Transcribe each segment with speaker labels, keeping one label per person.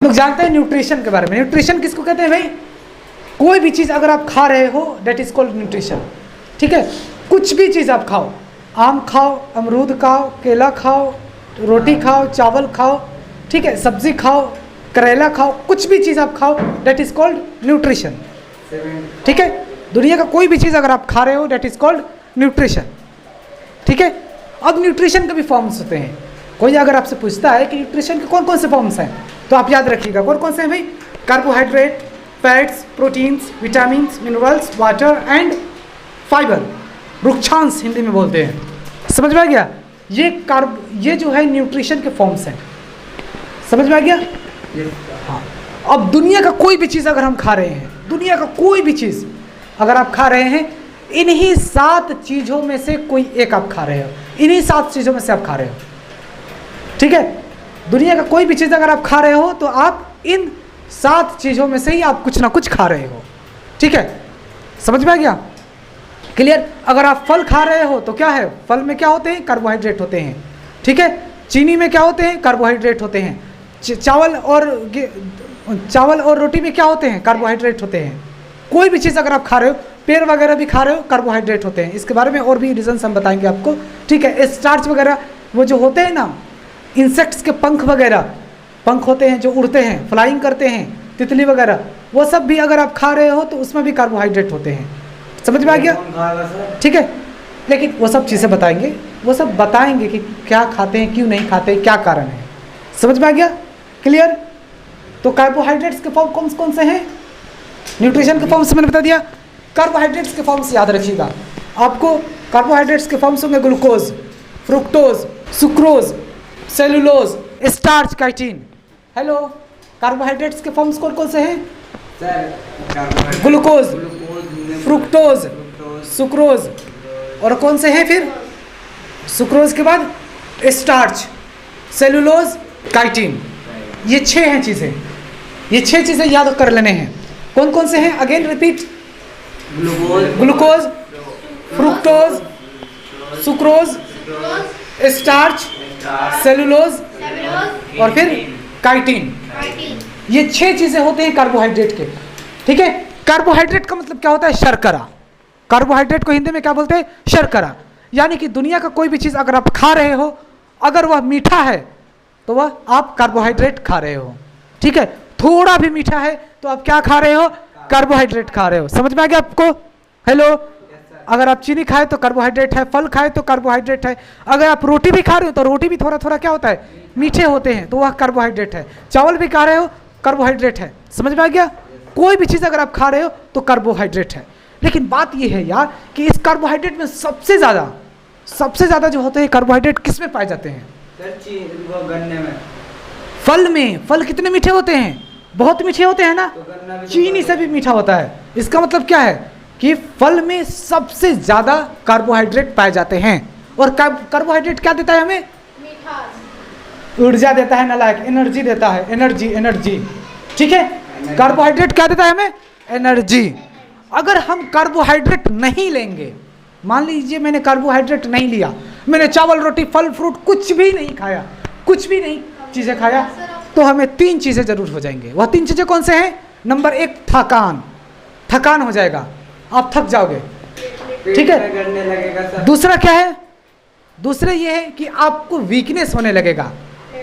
Speaker 1: लोग जानते हैं न्यूट्रिशन के बारे में। न्यूट्रिशन किसको कहते हैं भाई? कोई भी चीज़ अगर आप खा रहे हो डेट इज कॉल्ड न्यूट्रिशन। ठीक है, कुछ भी चीज़ आप खाओ, आम खाओ, अमरूद खाओ, केला खाओ, रोटी खाओ, चावल खाओ, ठीक है, सब्जी खाओ, करेला खाओ, कुछ भी चीज़ आप खाओ डेट इज कॉल्ड न्यूट्रिशन। ठीक है, दुनिया का कोई भी चीज़ अगर आप खा रहे हो डेट इज कॉल्ड न्यूट्रिशन। ठीक है, अब न्यूट्रिशन के भी फॉर्म्स होते हैं। कोई अगर आपसे पूछता है कि न्यूट्रिशन के कौन कौन से फॉर्म्स हैं, तो आप याद रखिएगा कौन कौन से हैं भाई? Carbohydrate, fats, proteins, vitamins, minerals, water and fibre, रुक्षांश हिंदी में बोलते हैं। समझ में आ गया? ये जो है न्यूट्रिशन के फॉर्म्स हैं। समझ में आ गया? हाँ। अब दुनिया का कोई भी चीज़ अगर हम खा रहे हैं, दुनिया का कोई भी चीज़ अगर आप खा रहे हैं, इन्हीं 7 चीज़ों में से कोई एक आप खा रहे हो, इन्हीं 7 चीज़ों में से आप खा रहे हो। ठीक है, दुनिया का कोई भी चीज़ अगर आप खा रहे हो तो आप इन 7 चीज़ों में से ही आप कुछ ना कुछ खा रहे हो। ठीक है, समझ में आ गया? क्लियर? अगर आप फल खा रहे हो तो क्या है? फल में क्या होते हैं? कार्बोहाइड्रेट होते हैं। ठीक है, चीनी में क्या होते हैं? कार्बोहाइड्रेट होते हैं। चावल और रोटी में क्या होते हैं? कार्बोहाइड्रेट होते हैं। कोई भी चीज़ अगर आप खा रहे हो, पेड़ वगैरह भी खा रहे हो, कार्बोहाइड्रेट होते हैं। इसके बारे में और भी रीजन हम बताएंगे आपको। ठीक है, स्टार्च वगैरह वो जो होते हैं ना, इंसेक्ट्स के पंख वगैरह, पंख होते हैं जो उड़ते हैं, फ्लाइंग करते हैं, तितली वगैरह, वो सब भी अगर आप खा रहे हो तो उसमें भी कार्बोहाइड्रेट होते हैं। समझ में आ गया? ठीक है, लेकिन वो सब चीज़ें बताएंगे, वो सब बताएंगे कि क्या खाते हैं, क्यों नहीं खाते, क्या कारण है। समझ में आ गया? क्लियर? तो कार्बोहाइड्रेट्स के फॉर्म कौन कौन से हैं? न्यूट्रिशन के फॉर्म्स मैंने बता दिया। कार्बोहाइड्रेट्स के फॉर्म्स याद रखिएगा आपको। कार्बोहाइड्रेट्स के फॉर्म्स होंगे glucose, fructose, sucrose, cellulose, starch, chitin. Hello, carbohydrates के फॉर्म्स कौन कौन से हैं? ग्लूकोज, फ्रुक्टोज, सुक्रोज, और कौन से हैं फिर? सुक्रोज के बाद स्टार्च, सेलुलोज, काइटिन। ये 6 हैं चीज़ें। ये 6 चीज़ें याद कर लेने हैं। कौन कौन से हैं? Again repeat. Glucose, fructose, sucrose, starch, cellulose और फिर काइटिन। ये 6 चीज़ें होते हैं कार्बोहाइड्रेट के। ठीक है, कार्बोहाइड्रेट का मतलब क्या होता है? शर्करा। कार्बोहाइड्रेट को हिंदी में क्या बोलते हैं? शर्करा। यानी कि दुनिया का कोई भी चीज़ अगर आप खा रहे हो, अगर वह मीठा है तो वह आप कार्बोहाइड्रेट खा रहे हो। ठीक है, थोड़ा भी मीठा है तो आप क्या खा रहे हो? कार्बोहाइड्रेट खा रहे हो। समझ में आ गया आपको? हेलो, अगर आप चीनी खाए तो कार्बोहाइड्रेट है, फल खाए तो कार्बोहाइड्रेट है, अगर आप रोटी भी खा रहे हो तो रोटी भी थोड़ा थोड़ा क्या होता है? मीठे होते हैं, तो वह कार्बोहाइड्रेट है। चावल भी खा रहे हो, कार्बोहाइड्रेट है। समझ में आ गया? कोई भी चीज़ अगर आप खा रहे हो तो कार्बोहाइड्रेट है। लेकिन बात यह है यार कि इस कार्बोहाइड्रेट में सबसे ज़्यादा जो होते हैं कार्बोहाइड्रेट किस में पाए जाते हैं?
Speaker 2: गन्ने में।
Speaker 1: फल में। फल कितने मीठे होते हैं? बहुत मीठे होते हैं ना, तो चीनी से भी मीठा होता है। इसका मतलब क्या है कि फल में सबसे ज़्यादा कार्बोहाइड्रेट पाए जाते हैं। और कार्बोहाइड्रेट क्या देता है हमें? ऊर्जा देता है, नालायक, एनर्जी देता है। एनर्जी। ठीक है, कार्बोहाइड्रेट क्या देता है हमें? एनर्जी। अगर हम कार्बोहाइड्रेट नहीं लेंगे, मान लीजिए मैंने कार्बोहाइड्रेट नहीं लिया, मैंने चावल, रोटी, फल, फ्रूट कुछ भी नहीं खाया, कुछ भी नहीं चीज़ें खाया, तो हमें 3 चीज़ें जरूर हो जाएंगे। वह 3 चीज़ें कौन से हैं? नंबर 1 थकान हो जाएगा, आप थक जाओगे। ठीक है, दूसरा क्या है? दूसरा ये है कि आपको वीकनेस होने लगेगा।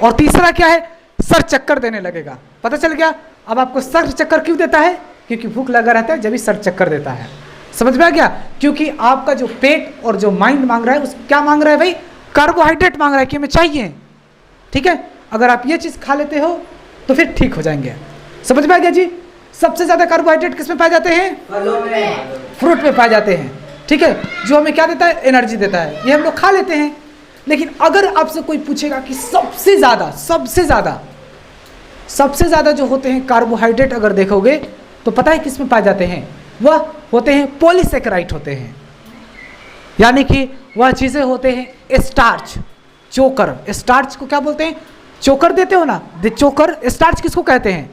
Speaker 1: और तीसरा क्या है? सर चक्कर देने लगेगा। पता चल गया? अब आपको सर चक्कर क्यों देता है? क्योंकि भूख लगा रहता है, जब भी सर चक्कर देता है। समझ में आ गया? क्योंकि आपका जो पेट और जो माइंड मांग रहा है, उस क्या मांग रहा है भाई? कार्बोहाइड्रेट मांग रहा है कि हमें चाहिए। ठीक है, अगर आप ये चीज़ खा लेते हो तो फिर ठीक हो जाएंगे। समझ में आ गया जी? सबसे ज़्यादा कार्बोहाइड्रेट किस में पाए जाते हैं?
Speaker 2: फलों में,
Speaker 1: फ्रूट में पाए जाते हैं। ठीक है, जो हमें क्या देता है? एनर्जी देता है। ये हम लोग खा लेते हैं। लेकिन अगर आपसे कोई पूछेगा कि सबसे ज़्यादा जो होते हैं कार्बोहाइड्रेट अगर देखोगे तो पता है किस में पाए जाते हैं? वह होते हैं पॉलीसेकेराइड होते हैं। यानी कि वह चीज़ें होते हैं स्टार्च, चोकर। स्टार्च को क्या बोलते हैं? चोकर देते हो ना, चोकर। स्टार्च किसको कहते हैं?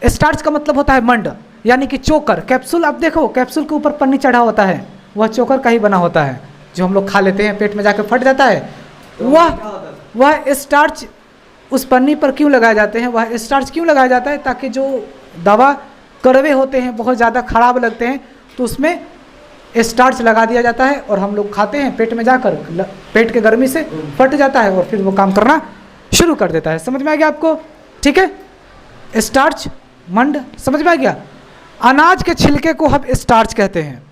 Speaker 1: स्टार्च का मतलब होता है मंड, यानी कि चोकर। कैप्सूल आप देखो, कैप्सूल के ऊपर पन्नी चढ़ा होता है, वह चोकर का ही बना होता है, जो हम लोग खा लेते हैं, पेट में जाकर फट जाता है। वह स्टार्च उस पन्नी पर क्यों लगाए जाते हैं, वह स्टार्च क्यों लगाया जाता है, ताकि जो दवा कड़वे होते हैं, बहुत ज़्यादा खराब लगते हैं, तो उसमें स्टार्च लगा दिया जाता है और हम लोग खाते हैं, पेट में जाकर पेट के गर्मी से फट जाता है और फिर वो काम करना शुरू कर देता है। समझ में आ गया आपको? ठीक है, स्टार्च मंड समझ में आ गया। अनाज के छिलके को हम स्टार्च कहते हैं,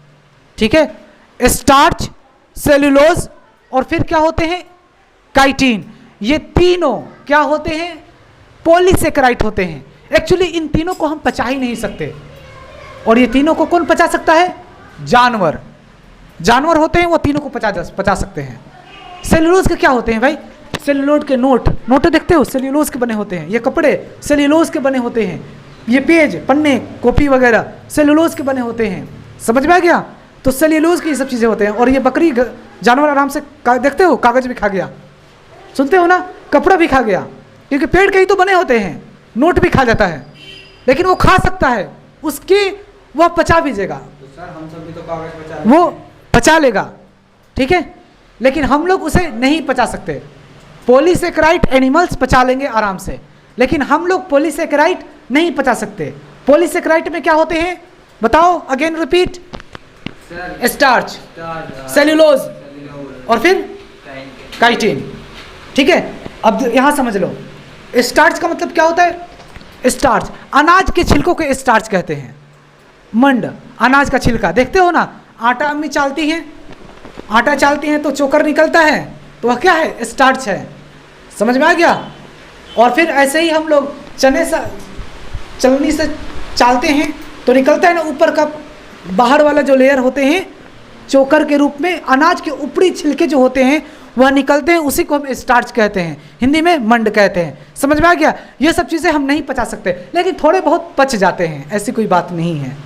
Speaker 1: ठीक है। स्टार्च, सेलुलोज और फिर क्या होते हैं, काइटिन। ये तीनों क्या होते हैं, पॉलीसेकेराइड होते हैं। एक्चुअली इन तीनों को हम पचा ही नहीं सकते, और ये तीनों को कौन पचा सकता है, जानवर। जानवर होते हैं वो तीनों को पचा सकते हैं। सेलुलोज के क्या होते हैं भाई, सेलुलोज के नोट देखते हो, सेल्यूलोज के बने होते हैं। ये कपड़े सेल्यूलोज के बने होते हैं। ये पेज, पन्ने, कॉपी वगैरह सेलुलोज के बने होते हैं। समझ में आ गया? तो सेल्यूलोज की ये सब चीज़ें होते हैं। और ये बकरी जानवर आराम से देखते हो, कागज भी खा गया, सुनते हो ना, कपड़ा भी खा गया, क्योंकि पेड़ के ही तो बने होते हैं। नोट भी खा जाता है, लेकिन वो खा सकता है, उसकी वह पचा भी देगा,
Speaker 2: तो सर हम सब भी तो कागज पचा
Speaker 1: वो पचा लेगा, ठीक है। लेकिन हम लोग उसे नहीं पचा सकते। पॉलीसेकेराइड एनिमल्स पचा लेंगे आराम से, लेकिन हम लोग पॉलीसेकेराइड नहीं पचा सकते। पॉलीसेकेराइड में क्या होते हैं बताओ, अगेन रिपीट, स्टार्च, सेल्यूलोज और फिर काइटिन, ठीक है। अब यहां समझ लो, स्टार्च का मतलब क्या होता है। स्टार्च, अनाज के छिलकों को स्टार्च कहते हैं। मंड, अनाज का छिलका, देखते हो ना, आटा अम्मी चालती हैं, आटा चालती हैं तो चोकर निकलता है, तो वह क्या है, स्टार्च है। समझ में आ गया? और फिर ऐसे ही हम लोग चलनी से चालते हैं तो निकलता है ना ऊपर का, बाहर वाला जो लेयर होते हैं चोकर के रूप में, अनाज के ऊपरी छिलके जो होते हैं वह निकलते हैं, उसी को हम स्टार्च कहते हैं, हिंदी में मंड कहते हैं। समझ में आ गया? ये सब चीज़ें हम नहीं पचा सकते, लेकिन थोड़े बहुत पच जाते हैं, ऐसी कोई बात नहीं है,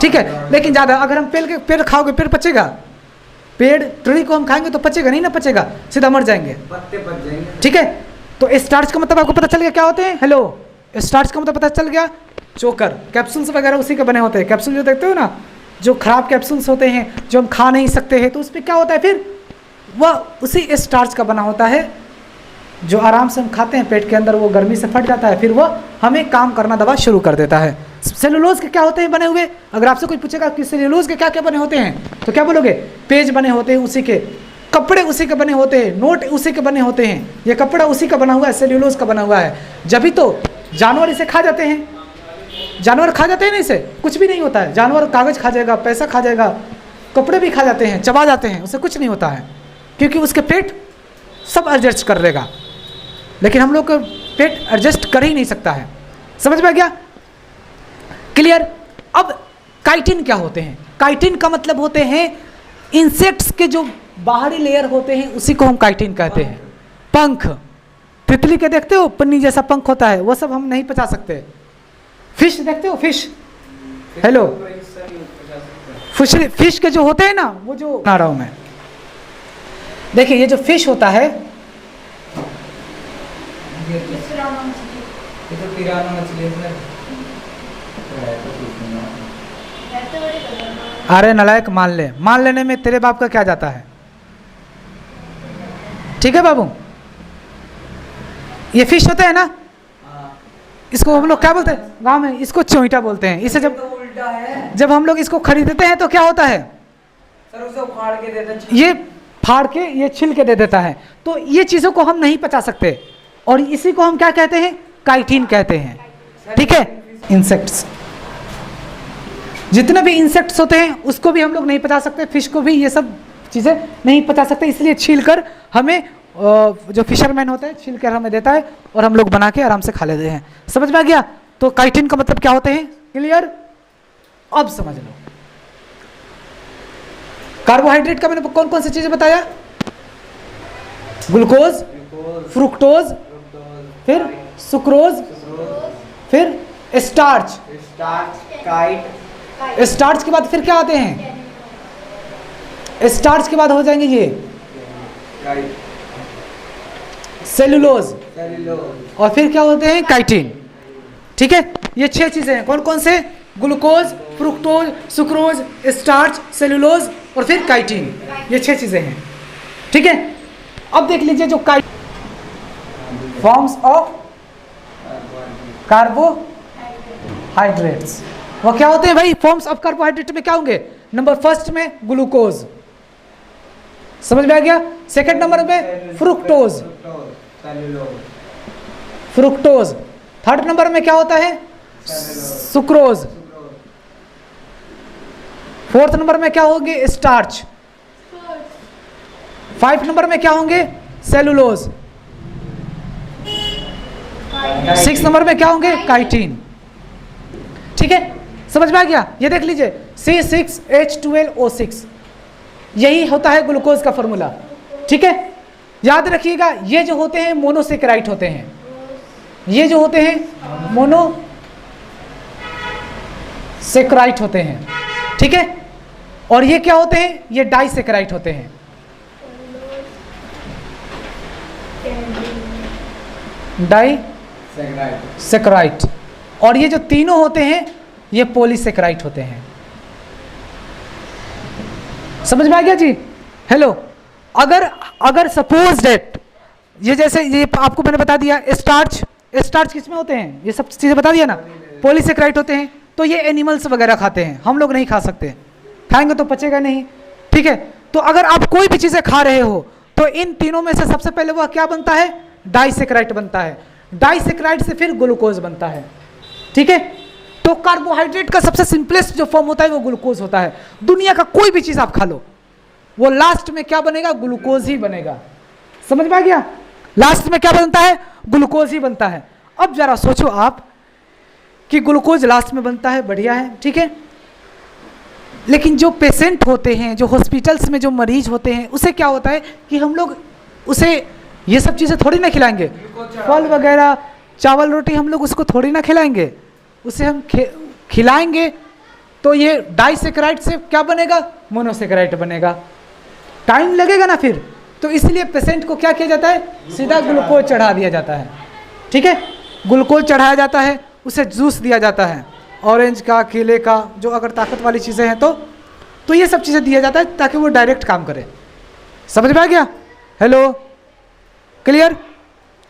Speaker 1: ठीक है। लेकिन ज़्यादा अगर हम पेड़ खाओगे, पेड़ पचेगा, पेड़ ट्री को हम खाएंगे तो पचेगा नहीं ना, पचेगा, सीधा मर जाएंगे,
Speaker 2: पत्ते पच जाएंगे,
Speaker 1: ठीक है। तो स्टार्च का मतलब आपको पता चल गया क्या होते हैं, हेलो, स्टार्च का मतलब पता चल गया, चोकर, कैप्सूल्स वगैरह उसी के बने होते हैं। कैप्सूल जो देखते हो ना, जो खराब कैप्सूल्स होते हैं जो हम खा नहीं सकते हैं, तो उसमें क्या होता है, फिर वह उसी स्टार्च का बना होता है, जो आराम से हम खाते हैं, पेट के अंदर वो गर्मी से फट जाता है, फिर वह हमें काम करना दवा शुरू कर देता है। सेलुलोज के क्या होते हैं बने हुए, अगर आपसे कोई पूछेगा कि सेलुलोज के क्या क्या बने होते हैं, तो क्या बोलोगे, पेज बने होते हैं उसी के, कपड़े उसी के बने होते हैं, नोट उसी के बने होते हैं, ये कपड़ा उसी का बना हुआ है, सेल्यूलोज का बना हुआ है। जब भी तो जानवर इसे खा जाते हैं, जानवर खा जाते हैं ना, इसे कुछ भी नहीं होता है। जानवर कागज खा जाएगा, पैसा खा जाएगा, कपड़े भी खा जाते हैं, चबा जाते हैं, उसे कुछ नहीं होता है, क्योंकि उसके पेट सब एडजस्ट कर लेगा। लेकिन हम लोग का पेट एडजस्ट कर ही नहीं सकता है। समझ में आ गया? क्लियर? अब काइटिन क्या होते हैं? काइटिन का मतलब होते हैं इंसेक्ट्स के जो बाहरी लेयर होते हैं, उसी को हम काइटिन कहते हैं। पंख, तितली के देखते हो पन्नी जैसा पंख होता है, वो सब हम नहीं पचा सकते। फिश देखते हो, फिश, हेलो, फिश के जो होते हैं ना, वो जो बना रहा हूं मैं, देखिए ये जो फिश होता है,
Speaker 2: ये तो पिराना मछली है।
Speaker 1: अरे नलायक, मान ले, मान लेने में तेरे बाप का क्या जाता है, ठीक है बाबू। ये फिश होता है ना, इसको हम लोग क्या बोलते हैं गांव में, इसको चोईटा बोलते हैं। इसे जब हम लोग इसको खरीदते हैं तो क्या होता है,
Speaker 2: सर उसे उखाड़ के दे देते,
Speaker 1: ये फाड़ के ये छिल के दे देता है। तो ये चीज़ों को हम नहीं पचा सकते, और इसी को हम क्या कहते हैं, काइटिन कहते हैं, ठीक है। इंसेक्ट्स, जितने भी इंसेक्ट्स होते हैं उसको भी हम लोग नहीं पचा सकते, फिश को भी ये सब चीज़ें नहीं पचा सकते, इसलिए छील कर हमें जो फिशरमैन होता है छील कर हमें देता है, और हम लोग बना के आराम से खा लेते हैं। समझ में आ गया? तो काइटिन का मतलब क्या होते हैं, क्लियर? अब समझ लो, कार्बोहाइड्रेट का मैंने कौन कौन सी चीजें बताया, ग्लूकोज, फ्रुक्टोज, फिर सुक्रोज, फिर स्टार्च, स्टार्च के बाद फिर क्या आते हैं, स्टार्च के बाद हो जाएंगे ये सेलुलोज, और फिर क्या होते हैं, काइटिन, ठीक है। ये 6 चीजें हैं, कौन कौन से, glucose, fructose, sucrose, starch, cellulose और फिर काइटिन, ये 6 चीजें हैं, ठीक है। अब देख लीजिए जो फॉर्म्स ऑफ कार्बोहाइड्रेट्स। वो क्या होते हैं भाई? फॉर्म्स ऑफ कार्बोहाइड्रेट में क्या होंगे? नंबर फर्स्ट में ग्लूकोज, समझ में आ गया? सेकंड नंबर में फ्रुक्टोज, फ्रुक्टोज। थर्ड नंबर में क्या होता है? सुक्रोज। फोर्थ नंबर में क्या होंगे? स्टार्च। 5 नंबर में क्या होंगे? सेलुलोज। 6 नंबर में क्या होंगे? काइटिन। ठीक है, समझ में आ गया? ये देख लीजिए C6H12O6, यही होता है ग्लूकोज का फॉर्मूला। ठीक है, याद रखिएगा ये जो होते हैं मोनोसेकेराइड होते हैं, ये जो होते हैं मोनोसेकेराइड होते हैं। ठीक है, और ये क्या होते हैं? ये डाइसेकेराइड होते हैं। डाइसेकेराइड। और ये जो तीनों होते हैं ये पॉलीसेकेराइड होते हैं। समझ में आ गया जी? हेलो, अगर सपोज डेट ये जैसे ये आपको मैंने बता दिया स्टार्च, स्टार्च किस में होते हैं? ये सब चीजें बता दिया ना, पॉलीसेकेराइड होते हैं। तो ये एनिमल्स वगैरह खाते हैं, हम लोग नहीं खा सकते, खाएंगे तो पचेगा नहीं। ठीक है, तो अगर आप कोई भी चीजें खा रहे हो तो इन तीनों में से सबसे पहले वह क्या बनता है? डाइसेकेराइड बनता है। डाइसेकेराइड से फिर ग्लूकोज बनता है। ठीक है, तो कार्बोहाइड्रेट का सबसे सिंपलेस्ट जो फॉर्म होता है वो ग्लूकोज होता है। दुनिया का कोई भी चीज आप खा लो, वो लास्ट में क्या बनेगा? ग्लूकोज ही बनेगा। समझ में आ गया? लास्ट में क्या बनता है? ग्लूकोज ही बनता है। अब जरा सोचो आप कि ग्लूकोज लास्ट में बनता है, बढ़िया है, ठीक है, लेकिन जो पेशेंट होते हैं, जो हॉस्पिटल्स में जो मरीज होते हैं, उसे क्या होता है कि हम लोग उसे ये सब चीज़ें थोड़ी ना खिलाएंगे, फल वगैरह चावल रोटी हम लोग उसको थोड़ी ना खिलाएंगे, उसे हम खिलाएंगे तो ये डाइसेकेराइड से क्या बनेगा? मोनोसेकेराइड बनेगा। टाइम लगेगा ना फिर, तो इसलिए पेशेंट को क्या किया जाता है? सीधा ग्लूकोज चढ़ा दिया जाता है। ठीक है, ग्लूकोज चढ़ाया जाता है, उसे जूस दिया जाता है, ऑरेंज का, केले का, जो अगर ताकत वाली चीज़ें हैं तो ये सब चीज़ें दिया जाता है ताकि वो डायरेक्ट काम करे। समझ में आ गया? Hello, clear?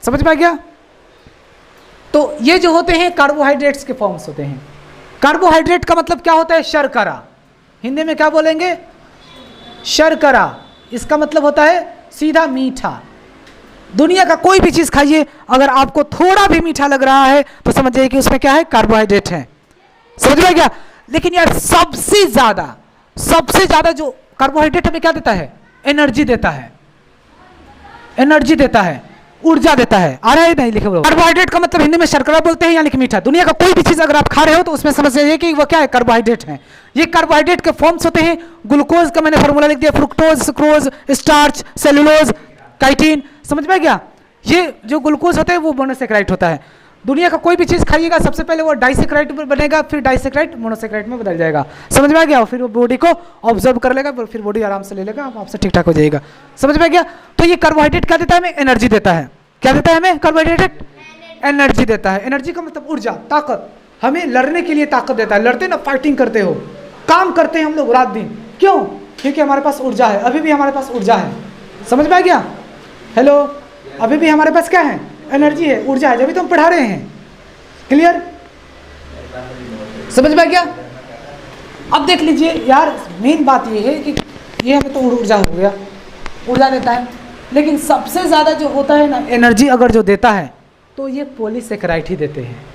Speaker 1: समझ में आ गया? तो ये जो होते हैं कार्बोहाइड्रेट्स के फॉर्म्स होते हैं। कार्बोहाइड्रेट का मतलब क्या होता है? शर्करा। हिंदी में क्या बोलेंगे? शर्करा। इसका मतलब होता है सीधा मीठा। दुनिया का कोई भी चीज़ खाइए, अगर आपको थोड़ा भी मीठा लग रहा है तो समझिए कि उसमें क्या है? कार्बोहाइड्रेट है। समझ में आ गया? लेकिन यार सबसे ज़्यादा जो कार्बोहाइड्रेट हमें क्या देता है? एनर्जी देता है, एनर्जी देता है, ऊर्जा देता है। आ रहा है नहीं? लिखे कार्बोहाइड्रेट का मतलब हिंदी में शर्करा बोलते हैं, यानी कि मीठा। दुनिया का कोई भी चीज़ अगर आप खा रहे हो तो उसमें समझ जाइए कि वो क्या है? कार्बोहाइड्रेट है। ये कार्बोहाइड्रेट के फॉर्म्स होते हैं। ग्लूकोज का मैंने फॉर्मूला लिख दिया, fructose, sucrose, starch, cellulose, chitin. समझ में आ गया? ये जो ग्लूकोज होता है वो मोनोसेकेराइड होता है। दुनिया का कोई भी चीज़ खाइएगा सबसे पहले वो डाइसेकेराइड बनेगा, फिर डाइसेकेराइड मोनोसेकेराइड में बदल जाएगा। समझ में आ गया? फिर वो बॉडी को ऑब्जर्व कर लेगा, फिर बॉडी आराम से ले लेगा, आपसे ठीक ठाक हो जाएगा। समझ में आ गया? तो ये कार्बोहाइड्रेट क्या देता है हमें? एनर्जी देता है। क्या देता है हमें कार्बोहाइड्रेट? एनर्जी देता है। एनर्जी का मतलब ऊर्जा, ताकत। हमें लड़ने के लिए ताकत देता है। लड़ते ना, फाइटिंग करते हो, काम करते हैं हम लोग रात दिन, क्यों? क्योंकि हमारे पास ऊर्जा है। अभी भी हमारे पास ऊर्जा है। समझ में आ गया? हेलो, अभी भी हमारे पास क्या है? एनर्जी है, ऊर्जा है, जब भी तो हम पढ़ा रहे हैं। क्लियर? समझ में आ गया? अब देख लीजिए यार, मेन बात ये है कि ये हमें तो ऊर्जा हो गया, ऊर्जा देता है, लेकिन सबसे ज़्यादा जो होता है ना एनर्जी अगर जो देता है तो ये पॉलीसेकेराइड ही देते हैं।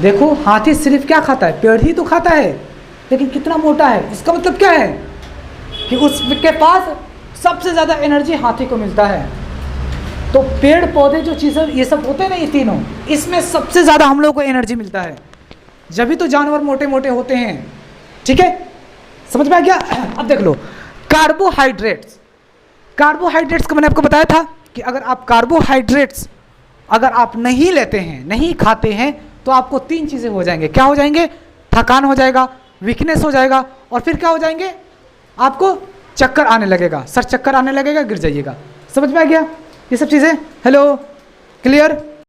Speaker 1: देखो, हाथी सिर्फ क्या खाता है? पेड़ ही तो खाता है, लेकिन कितना मोटा है। इसका मतलब क्या है कि उसके पास सबसे ज़्यादा एनर्जी हाथी को मिलता है। तो पेड़ पौधे जो चीज़ें ये सब होते हैं ना, ये तीनों, इसमें सबसे ज़्यादा हम लोग को एनर्जी मिलता है। जब भी तो जानवर मोटे मोटे होते हैं। ठीक है, समझ में आ गया? अब देख लो, कार्बोहाइड्रेट्स, कार्बोहाइड्रेट्स का मैंने आपको बताया था कि अगर आप कार्बोहाइड्रेट्स अगर आप नहीं लेते हैं, नहीं खाते हैं, तो आपको 3 चीज़ें हो जाएंगे। क्या हो जाएंगे? थकान हो जाएगा, वीकनेस हो जाएगा, और फिर क्या हो जाएंगे? आपको चक्कर आने लगेगा, सर चक्कर आने लगेगा, गिर जाइएगा। समझ में आ गया ये सब चीज़ें? Hello, clear?